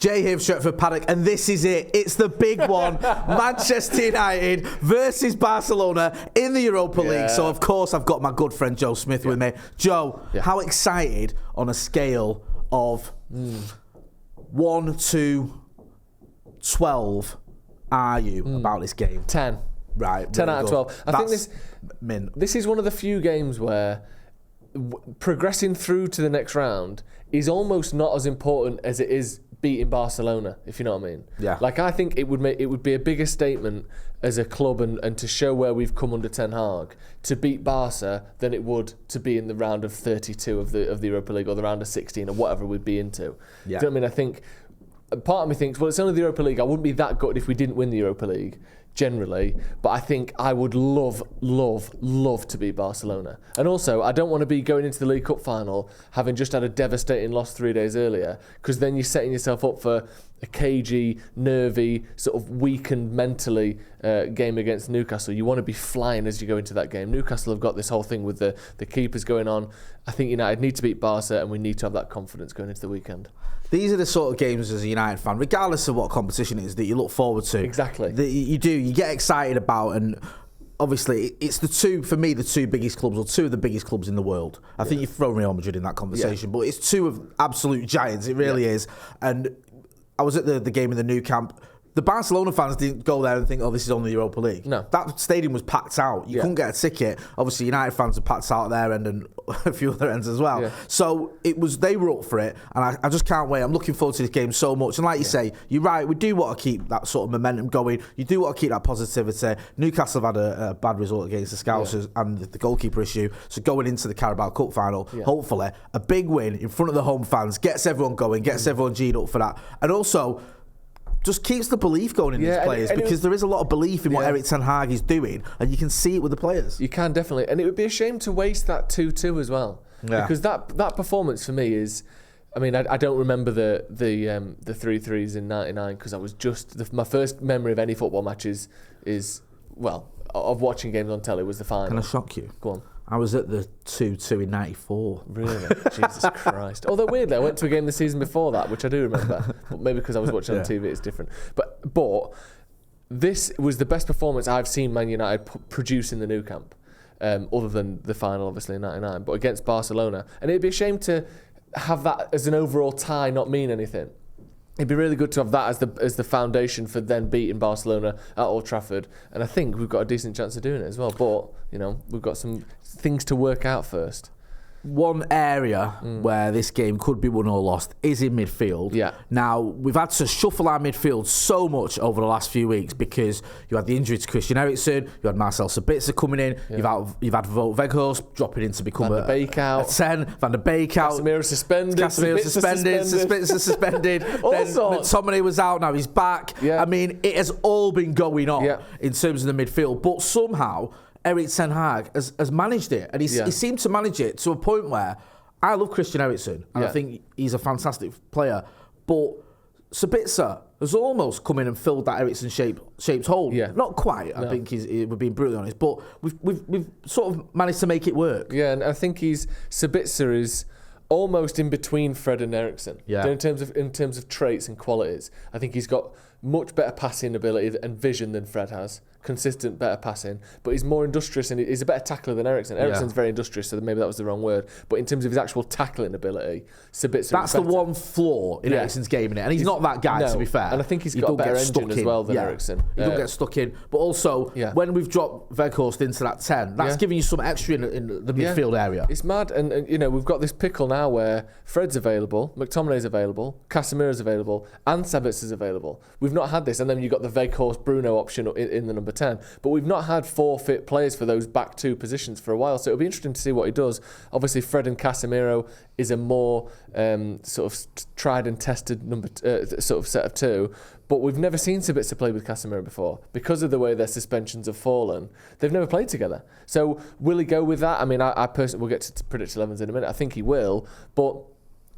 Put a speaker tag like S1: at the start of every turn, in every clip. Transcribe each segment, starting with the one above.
S1: Jay here, Stretford, Paddock, and this is it. It's the big one. Manchester United versus Barcelona in the Europa League. So, of course, I've got my good friend Joe Smith with me. Joe, how excited on a scale of 1 to 12 are you about this game?
S2: 10.
S1: Right.
S2: 10 out of 12. I think this is one of the few games where progressing through to the next round is almost not as important as it is beating Barcelona, if you know what I mean.
S1: Yeah.
S2: Like, I think it would be a bigger statement as a club and to show where we've come under Ten Hag to beat Barca than it would to be in the round of 32 of the Europa League or the round of 16 or whatever we'd be into. Yeah. Do you know what I mean? I think part of me thinks, well, it's only the Europa League. I wouldn't be that good if we didn't win the Europa League generally, but I think I would love to beat Barcelona. And also, I don't want to be going into the League Cup final having just had a devastating loss 3 days earlier, because then you're setting yourself up for a cagey, nervy, sort of weakened mentally game against Newcastle. You want to be flying as you go into that game. Newcastle have got this whole thing with the keepers going on. I think United need to beat Barca, and we need to have that confidence going into the weekend. These
S1: are the sort of games as a United fan, regardless of what competition it is, that you look forward to.
S2: Exactly.
S1: You get excited about, and obviously it's the two biggest clubs, or two of the biggest clubs in the world. I think you throw Real Madrid in that conversation, but it's two of absolute giants, it really is. And I was at the game in the Nou Camp. The Barcelona fans didn't go there and think, oh, this is only the Europa League.
S2: No.
S1: That stadium was packed out. You couldn't get a ticket. Obviously, United fans are packed out at their end and a few other ends as well. Yeah. So they were up for it, and I just can't wait. I'm looking forward to this game so much. And like you say, you're right, we do want to keep that sort of momentum going. You do want to keep that positivity. Newcastle have had a bad result against the Scousers and the goalkeeper issue. So going into the Carabao Cup final, hopefully, a big win in front of the home fans gets everyone going, gets everyone G'd up for that. And also just keeps the belief going in these players, because there is a lot of belief in what Erik Ten Hag is doing, and you can see it with the players.
S2: You can, definitely. And it would be a shame to waste that 2-2 as well. Yeah. Because that performance for me is, I mean, I don't remember the 3-3s in '99, because I was just my first memory of any football matches is of watching games on telly was the final.
S1: Can I shock you?
S2: Go on.
S1: I was at the 2-2 in '94.
S2: Really? Jesus Christ. Although weirdly, I went to a game the season before that, which I do remember. But maybe because I was watching on TV, it's different. But this was the best performance I've seen Man United produce in the Nou Camp, other than the final, obviously, in '99, but against Barcelona. And it'd be a shame to have that as an overall tie not mean anything. It'd be really good to have that as the foundation for then beating Barcelona at Old Trafford, and I think we've got a decent chance of doing it as well. But we've got some things to work out first.
S1: One area where this game could be won or lost is in midfield. Yeah. Now, we've had to shuffle our midfield so much over the last few weeks, because you had the injury to Christian Eriksen, you had Marcel Sabitzer coming in, you've had Wout Weghorst dropping in to become a 10, Van der Beek out.
S2: Casemiro suspended.
S1: Sabitzer suspended.
S2: All
S1: then
S2: sorts.
S1: McTominay was out, now he's back. Yeah. I mean, it has all been going on in terms of the midfield, but somehow Erik Ten Hag has managed it, and he seemed to manage it to a point where I love Christian Eriksen, and I think he's a fantastic player, but Sabitzer has almost come in and filled that Eriksen shaped hole. Yeah. Not quite, I think we're being brutally honest, but we've sort of managed to make it work.
S2: Yeah, and I think Sabitzer is almost in between Fred and Eriksen. Yeah. In terms of traits and qualities. I think he's got much better passing ability and vision than Fred has. Consistent, better passing, but he's more industrious and he's a better tackler than Eriksen. Eriksen's very industrious, so maybe that was the wrong word. But in terms of his actual tackling ability, Sabitzer
S1: that's the one flaw in Eriksen's game, in it, and he's not that guy, to be fair.
S2: And I think he's got a better engine as well than Eriksen.
S1: He don't get stuck in, but also when we've dropped Weghorst into that 10, that's giving you some extra in the midfield area.
S2: It's mad, and we've got this pickle now where Fred's available, McTominay's available, Casemiro's available, and Sabitzer's available. We've not had this, and then you've got the Weghorst Bruno option in the number 10, but we've not had 4 fit players for those back 2 positions for a while, so it'll be interesting to see what he does. Obviously, Fred and Casemiro is a more sort of tried and tested sort of set of 2, but we've never seen Sabitzer play with Casemiro before because of the way their suspensions have fallen. They've never played together, so will he go with that? I mean, I personally, we'll get to predict 11s in a minute. I think he will, but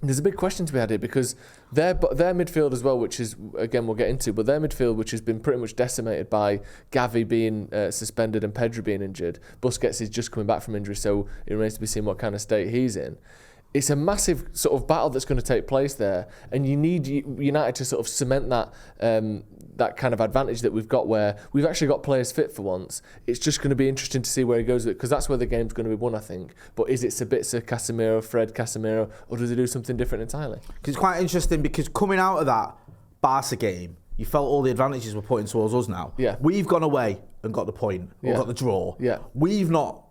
S2: there's a big question to be had here, because their midfield as well, which is, again, we'll get into, but their midfield, which has been pretty much decimated by Gavi being suspended and Pedri being injured. Busquets is just coming back from injury, so it remains to be seen what kind of state he's in. it's a massive sort of battle that's going to take place there, and you need United to sort of cement that that kind of advantage that we've got, where we've actually got players fit for once. It's just going to be interesting to see where he goes with it, because that's where the game's going to be won, I think. But is it Sabitzer, Casemiro, Fred, Casemiro, or does he do something different entirely?
S1: Because it's quite interesting, because coming out of that Barca game, you felt all the advantages were pointing towards us now.
S2: Yeah.
S1: We've gone away and got the point, or got the draw.
S2: Yeah.
S1: We've not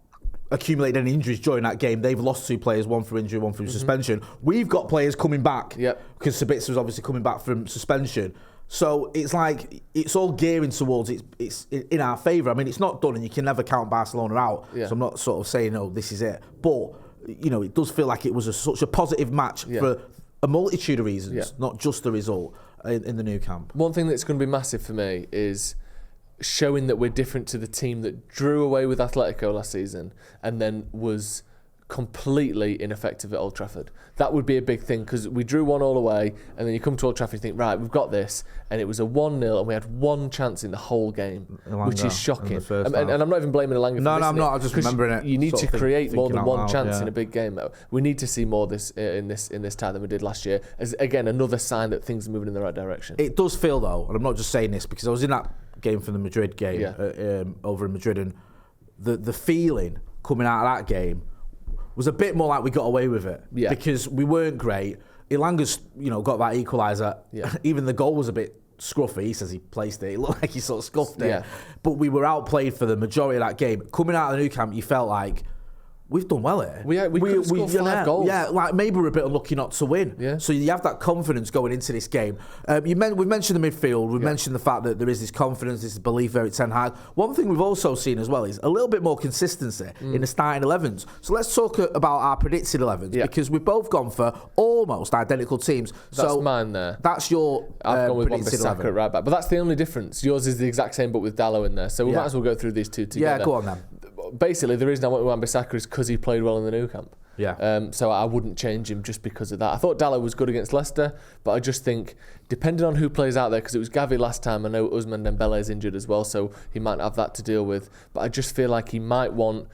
S1: accumulated any injuries during that game. They've lost 2 players, one through injury, one through suspension. We've got players coming back, because Sabitzer was obviously coming back from suspension. So it's like, it's all gearing towards it's in our favour. I mean, it's not done, and you can never count Barcelona out. So I'm not sort of saying, oh, this is it. But, you know, it does feel like it was such a positive match for a multitude of reasons, not just the result in the new camp.
S2: One thing that's going to be massive for me is showing that we're different to the team that drew away with Atletico last season and then was completely ineffective at Old Trafford. That would be a big thing, because we drew 1-1 away, and then you come to Old Trafford and think, right, we've got this, and it was a 1-0, and we had one chance in the whole game, which is shocking. And I'm not even blaming Elanga for this.
S1: No, I'm not. I'm just remembering it.
S2: You need to create more than one chance in a big game. We need to see more this in this tie than we did last year. As again, another sign that things are moving in the right direction.
S1: It does feel, though, and I'm not just saying this because I was in that game for the Madrid game over in Madrid, and the feeling coming out of that game was a bit more like we got away with it, because we weren't great. Ilanga's, got that equaliser. Even the goal was a bit scruffy. He says he placed it. It looked like he sort of scuffed it. But we were outplayed for the majority of that game. Coming out of the new camp, you felt like, we've done well here.
S2: We scored 5 goals.
S1: Yeah, like maybe we're a bit unlucky not to win.
S2: Yeah.
S1: So you have that confidence going into this game. We've mentioned the midfield. We've mentioned the fact that there is this confidence, this belief there at Ten Hag. One thing we've also seen as well is a little bit more consistency in the starting 11s. So let's talk about our predicted 11s, because we've both gone for almost identical teams.
S2: That's mine there.
S1: That's your
S2: I've gone with
S1: predicted
S2: Wan-Bissaka
S1: 11.
S2: at right back. But that's the only difference. Yours is the exact same, but with Dalot in there. So we might as well go through these two together.
S1: Yeah, go on then.
S2: Basically, the reason I went with Wan-Bissaka is because he played well in the new camp. So I wouldn't change him just because of that. I thought Dalot was good against Leicester, but I just think, depending on who plays out there, because it was Gavi last time, I know Ousmane Dembele is injured as well, so he might have that to deal with. But I just feel like he might want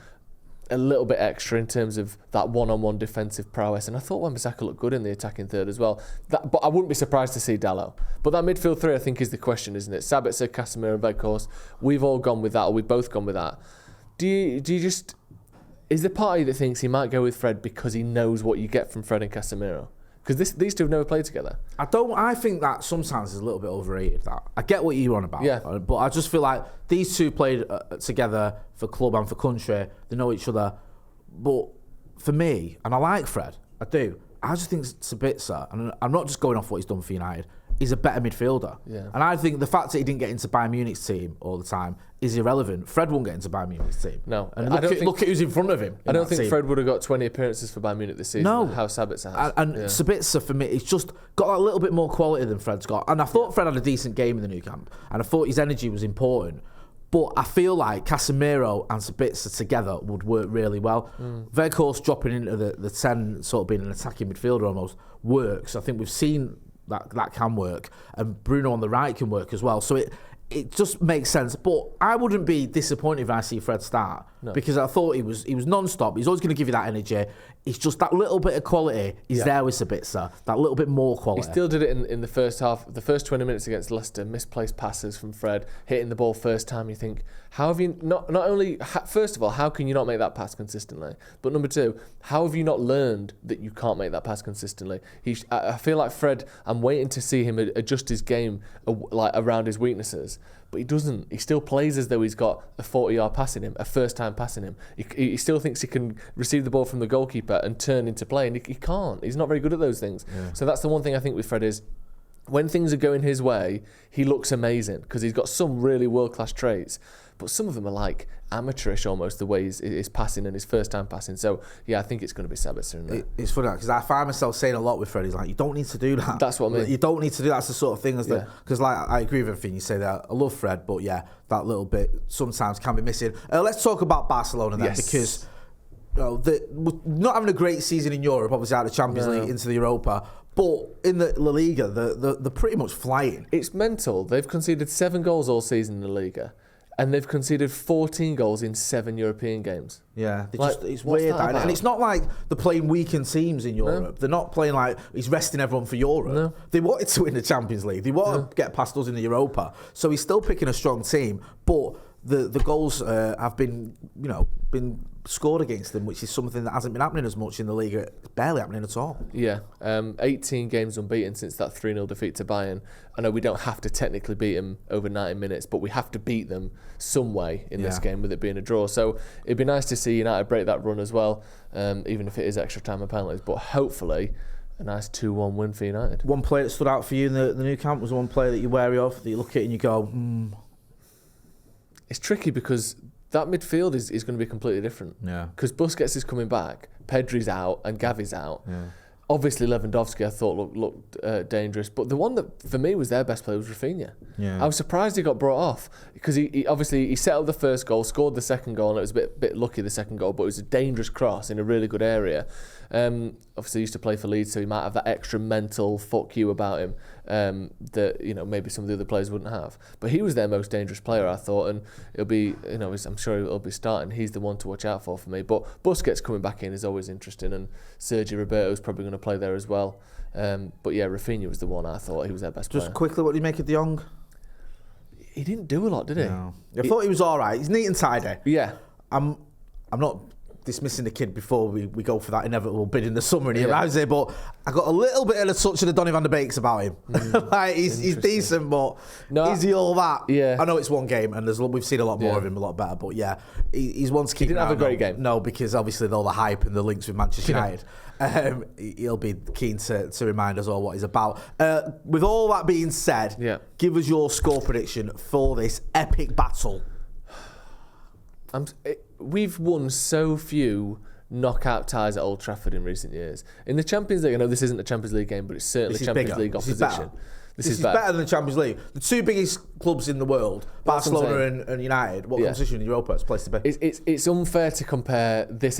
S2: a little bit extra in terms of that one-on-one defensive prowess. And I thought Wan-Bissaka looked good in the attacking third as well. But I wouldn't be surprised to see Dalot. But that midfield 3, I think, is the question, isn't it? Sabitzer, Casemiro, and Weghorst. We've all gone with that, or we've both gone with that. Do you just... Is the party that thinks he might go with Fred because he knows what you get from Fred and Casemiro? Because these two have never played together. I think that sometimes is a little bit overrated. That I get what you're on about, but I just feel like these two played together for club and for country. They know each other. But for me, and I like Fred, I do. I just think Sabitzer, and I'm not just going off what he's done for United, he's a better midfielder. And I think the fact that he didn't get into Bayern Munich's team all the time is irrelevant. Fred won't get into Bayern Munich's team. No.
S1: And look at who's in front of him.
S2: I don't think Fred would have got 20 appearances for Bayern Munich this season.
S1: No.
S2: How Sabitzer has.
S1: And Sabitzer, for me, he's just got a little bit more quality than Fred's got. And I thought Fred had a decent game in the new camp. And I thought his energy was important. But I feel like Casemiro and Sabitzer together would work really well. Weghorst dropping into the 10, sort of being an attacking midfielder almost, works. I think we've seen that can work. And Bruno on the right can work as well. So it just makes sense. But I wouldn't be disappointed if I see Fred start. No. Because I thought he was non-stop. He's always going to give you that energy. It's just that little bit of quality is there with Sabitzer. That little bit more quality.
S2: He still did it in the first half. The first 20 minutes against Leicester, misplaced passes from Fred, hitting the ball first time. You think, how have you not only, first of all, how can you not make that pass consistently? But number 2, how have you not learned that you can't make that pass consistently? I feel like Fred, I'm waiting to see him adjust his game around his weaknesses. But he doesn't. He still plays as though he's got a 40-yard pass in him, a first-time pass in him. He still thinks he can receive the ball from the goalkeeper and turn into play, and he can't. He's not very good at those things. So that's the one thing I think with Fred is, when things are going his way, he looks amazing because he's got some really world-class traits. But some of them are like amateurish almost, the way he's passing and his first-time passing. So, yeah, I think it's going to be Sabitzer in there.
S1: It's funny because I find myself saying a lot with Fred. He's like, you don't need to do that.
S2: That's what I mean.
S1: You don't need to do that. That's the sort of thing. Because I agree with everything you say there. I love Fred, but yeah, that little bit sometimes can be missing. Let's talk about Barcelona then, because not having a great season in Europe, obviously out of the Champions League into the Europa, but in the La Liga, they're pretty much flying.
S2: It's mental. They've conceded 7 goals all season in the Liga. and they've conceded 14 goals in 7 European games.
S1: Yeah, it's weird. And it's not like they're playing weakened teams in Europe. No. They're not playing like he's resting everyone for Europe. No. They wanted to win the Champions League. They want to get past us in the Europa. So he's still picking a strong team, but the goals have been scored against them, which is something that hasn't been happening as much in the league. It's barely happening at all.
S2: Yeah, 18 games unbeaten since that 3-0 defeat to Bayern. I know we don't have to technically beat them over 90 minutes, but we have to beat them some way in this game, with it being a draw. So it'd be nice to see United break that run as well, even if it is extra time and penalties. But hopefully, a nice 2-1 win for United.
S1: One player that stood out for you in the new camp was one player that you're wary of, that you look at and you go,
S2: It's tricky because that midfield is going to be completely different.
S1: Yeah.
S2: Because Busquets is coming back, Pedri's out, and Gavi's out. Yeah. Obviously, Lewandowski I thought looked dangerous, but the one that for me was their best player was Rafinha. Yeah. I was surprised he got brought off because he obviously set up the first goal, scored the second goal, and it was a bit lucky the second goal, but it was a dangerous cross in a really good area. Obviously, he used to play for Leeds, so he might have that extra mental fuck you about him that maybe some of the other players wouldn't have. But he was their most dangerous player, I thought, and it'll be I'm sure he'll be starting. He's the one to watch out for me. But Busquets coming back in is always interesting, and Sergio Roberto's probably going to play there as well. But yeah, Rafinha was the one I thought he was their best player.
S1: Just quickly, what do you make of De Jong?
S2: He didn't do a lot, did he?
S1: No. I thought he was all right. He's neat and tidy.
S2: Yeah.
S1: I'm not dismissing the kid before we go for that inevitable bid in the summer and he arrives here, but I got a little bit of a touch of the Donny van de Beeks about him. Like he's decent, but is he all that?
S2: Yeah.
S1: I know it's one game and we've seen a lot more of him, a lot better, but yeah, he's one to keep.
S2: He didn't have a great game.
S1: No, because obviously all the hype and the links with Manchester United. He'll be keen to remind us all what he's about. With all that being said, give us your score prediction for this epic battle.
S2: We've won so few knockout ties at Old Trafford in recent years. In the Champions League, I know this isn't a Champions League game, but it's certainly Champions League opposition.
S1: This is better than the Champions League. The two biggest clubs in the world, Barcelona and United. What competition in Europa is a place to be?
S2: It's unfair to compare this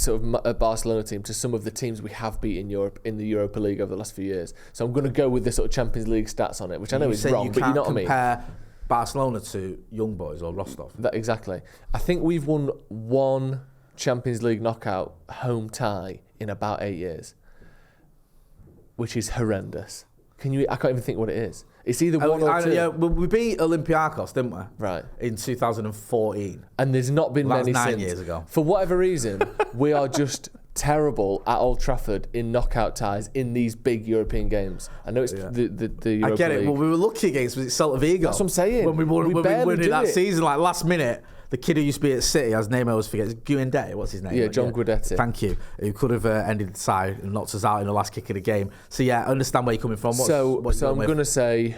S2: sort of Barcelona team to some of the teams we have beat in Europe in the Europa League over the last few years. So I'm going to go with the sort of Champions League stats on it, which I know is wrong, but you know what I mean.
S1: Compare Barcelona to Young Boys or Rostov.
S2: Exactly. I think we've won one Champions League knockout home tie in about 8 years, which is horrendous. I can't even think what it is. It's either one or two.
S1: Yeah, we beat Olympiacos, didn't we?
S2: Right.
S1: In 2014.
S2: And there's not been many since.
S1: 9 years ago.
S2: For whatever reason, we are just terrible at Old Trafford in knockout ties in these big European games. I know it's the Europa League.
S1: I get it. Well, we were lucky against Celta Vigo.
S2: That's what I'm saying.
S1: When we won it that season, like last minute. The kid who used to be at City, his name I always forget, is Guendé, what's his name?
S2: Yeah, John Guidetti.
S1: Thank you. Who could have ended the tie and knocked us out in the last kick of the game. So yeah, I understand where you're coming from.
S2: So I'm going to say,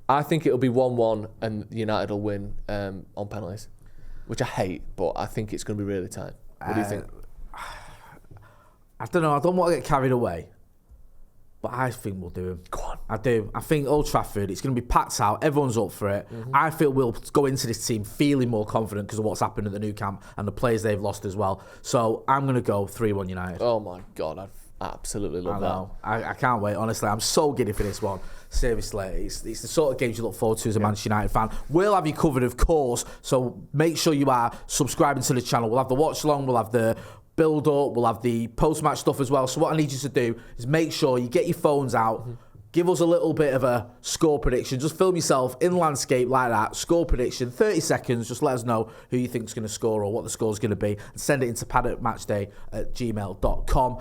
S2: I think it'll be 1-1 and United will win on penalties, which I hate, but I think it's going to be really tight. What do you think?
S1: I don't know. I don't want to get carried away. But I think we'll do him.
S2: Go on.
S1: I do. I think Old Trafford, it's going to be packed out. Everyone's up for it. Mm-hmm. I feel we'll go into this team feeling more confident because of what's happened at the new camp and the players they've lost as well. So I'm going to go 3-1 United.
S2: Oh my God, I absolutely love that.
S1: I can't wait, honestly. I'm so giddy for this one. Seriously, it's the sort of games you look forward to as a Manchester United fan. We'll have you covered, of course. So make sure you are subscribing to the channel. We'll have the watch along. We'll have the build up, we'll have the post-match stuff as well. So what I need you to do is make sure you get your phones out, give us a little bit of a score prediction. Just film yourself in landscape like that, score prediction, 30 seconds, just let us know who you think's going to score or what the score's going to be, and send it into paddockmatchday@gmail.com.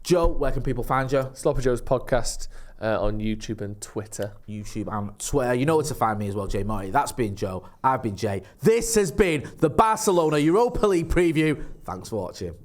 S1: Joe, where can people find you?
S2: Sloppy Joe's podcast on YouTube and Twitter.
S1: YouTube and Twitter. You know where to find me as well, Jay Marty. That's been Joe. I've been Jay. This has been the Barcelona Europa League preview. Thanks for watching.